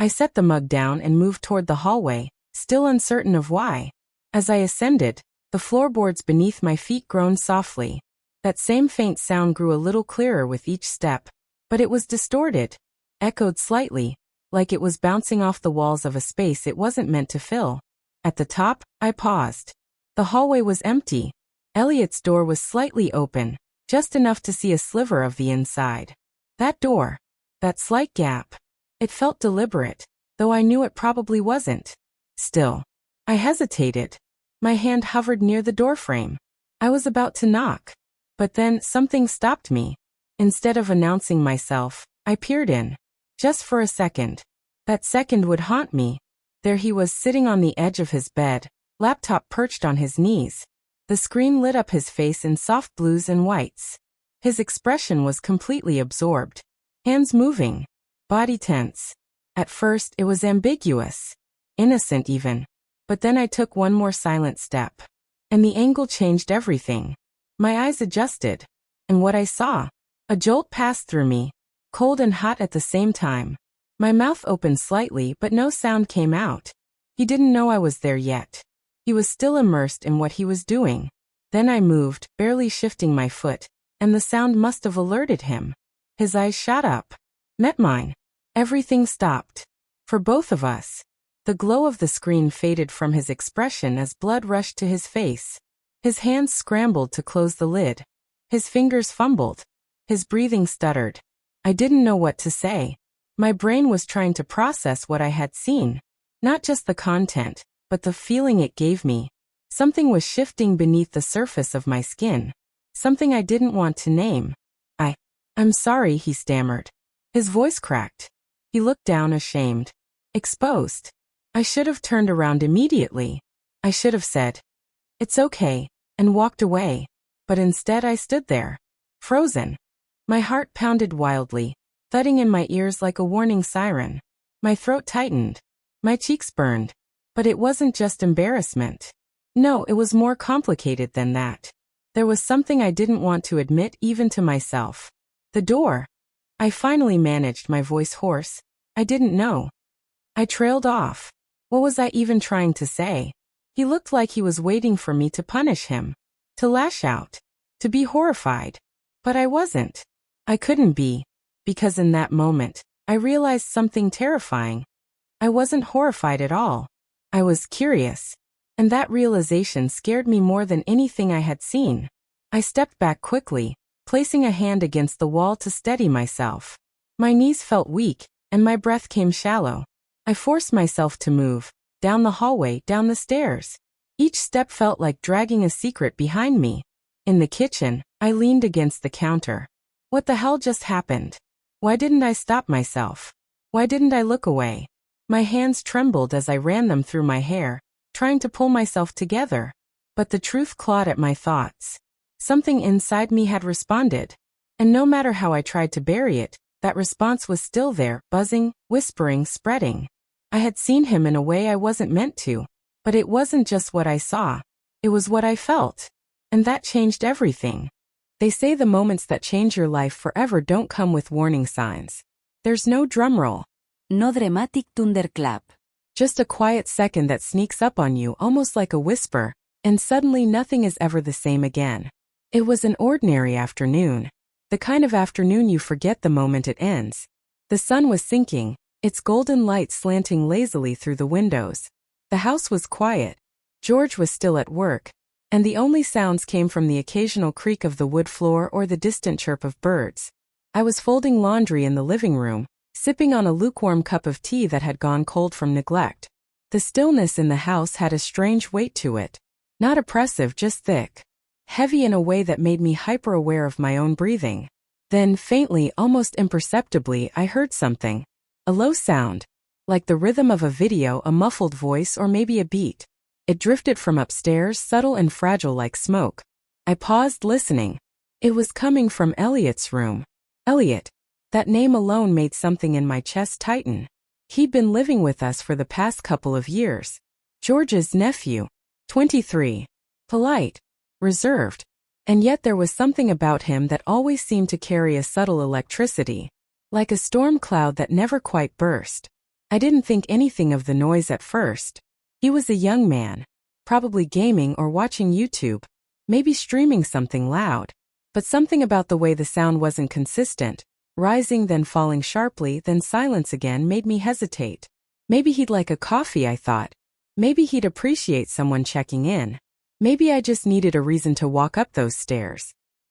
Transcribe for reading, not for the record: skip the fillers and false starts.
I set the mug down and moved toward the hallway, still uncertain of why. As I ascended, the floorboards beneath my feet groaned softly. That same faint sound grew a little clearer with each step, but it was distorted, echoed slightly, like it was bouncing off the walls of a space it wasn't meant to fill. At the top, I paused. The hallway was empty. Elliot's door was slightly open, just enough to see a sliver of the inside. That door, that slight gap, it felt deliberate, though I knew it probably wasn't. Still, I hesitated. My hand hovered near the doorframe. I was about to knock. But then something stopped me. Instead of announcing myself, I peered in. Just for a second. That second would haunt me. There he was sitting on the edge of his bed, laptop perched on his knees. The screen lit up his face in soft blues and whites. His expression was completely absorbed. Hands moving. Body tense. At first it was ambiguous. Innocent even. But then I took one more silent step. And the angle changed everything. My eyes adjusted. And what I saw? A jolt passed through me. Cold and hot at the same time. My mouth opened slightly but no sound came out. He didn't know I was there yet. He was still immersed in what he was doing. Then I moved, barely shifting my foot, and the sound must have alerted him. His eyes shot up. Met mine. Everything stopped. For both of us. The glow of the screen faded from his expression as blood rushed to his face. His hands scrambled to close the lid. His fingers fumbled. His breathing stuttered. I didn't know what to say. My brain was trying to process what I had seen. Not just the content, but the feeling it gave me. Something was shifting beneath the surface of my skin. Something I didn't want to name. I'm sorry, he stammered. His voice cracked. He looked down ashamed. Exposed. I should have turned around immediately. I should have said, "It's okay," and walked away. But instead I stood there. Frozen. My heart pounded wildly, thudding in my ears like a warning siren. My throat tightened. My cheeks burned. But it wasn't just embarrassment. No, it was more complicated than that. There was something I didn't want to admit even to myself. The door. I finally managed, my voice hoarse. I didn't know. I trailed off. What was I even trying to say? He looked like he was waiting for me to punish him. To lash out. To be horrified. But I wasn't. I couldn't be. Because in that moment, I realized something terrifying. I wasn't horrified at all. I was curious. And that realization scared me more than anything I had seen. I stepped back quickly, placing a hand against the wall to steady myself. My knees felt weak, and my breath came shallow. I forced myself to move, down the hallway, down the stairs. Each step felt like dragging a secret behind me. In the kitchen, I leaned against the counter. What the hell just happened? Why didn't I stop myself? Why didn't I look away? My hands trembled as I ran them through my hair, trying to pull myself together. But the truth clawed at my thoughts. Something inside me had responded. And no matter how I tried to bury it, that response was still there, buzzing, whispering, spreading. I had seen him in a way I wasn't meant to. But it wasn't just what I saw. It was what I felt. And that changed everything. They say the moments that change your life forever don't come with warning signs. There's no drumroll. No dramatic thunderclap. Just a quiet second that sneaks up on you almost like a whisper, and suddenly nothing is ever the same again. It was an ordinary afternoon. The kind of afternoon you forget the moment it ends. The sun was sinking, its golden light slanting lazily through the windows. The house was quiet. George was still at work, and the only sounds came from the occasional creak of the wood floor or the distant chirp of birds. I was folding laundry in the living room, sipping on a lukewarm cup of tea that had gone cold from neglect. The stillness in the house had a strange weight to it. Not oppressive, just thick. Heavy in a way that made me hyper-aware of my own breathing. Then, faintly, almost imperceptibly, I heard something. A low sound. Like the rhythm of a video, a muffled voice, or maybe a beat. It drifted from upstairs, subtle and fragile like smoke. I paused, listening. It was coming from Elliot's room. Elliot. That name alone made something in my chest tighten. He'd been living with us for the past couple of years. George's nephew. 23. Polite. Reserved. And yet there was something about him that always seemed to carry a subtle electricity. Like a storm cloud that never quite burst. I didn't think anything of the noise at first. He was a young man, probably gaming or watching YouTube, maybe streaming something loud. But something about the way the sound wasn't consistent, rising then falling sharply then silence again, made me hesitate. Maybe he'd like a coffee, I thought. Maybe he'd appreciate someone checking in. Maybe I just needed a reason to walk up those stairs.